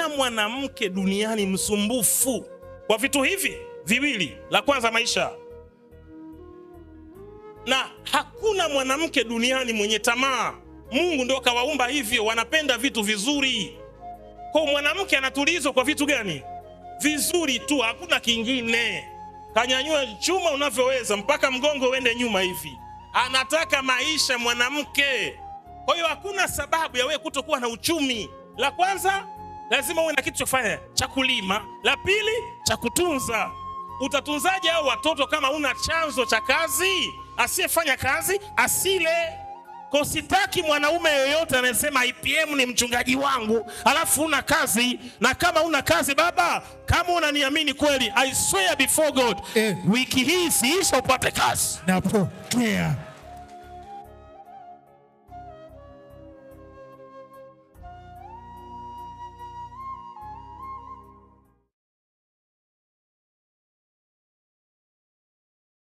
hakuna mwanamke duniani msumbufu kwa vitu hivi viwili. La kwanza, maisha, na hakuna mwanamke duniani mwenye tamaa. Mungu ndio kawaumba hivyo, wanapenda vitu vizuri. Kwa mwanamke anatulizwa kwa vitu gani? Vizuri tu, hakuna kingine. Kanyanyua chuma unavyoweza mpaka mgongo uende nyuma hivi. Anataka maisha mwanamke. Kwa hiyo hakuna sababu ya wewe kutokuwa na uchumi. La kwanza, lazima uwe na kitu cha kufanya, cha kulima. La pili, cha kutunza. Utatunzaje hao watoto kama una chanzo cha kazi? Asiyefanya kazi asile. Kwa sitaki mwanaume yoyote anasema IPM ni mchungaji wangu alafu una kazi. Na kama una kazi baba, kama unaniamini kweli, I swear before God, wiki hii siisha upate kazi. Napokea.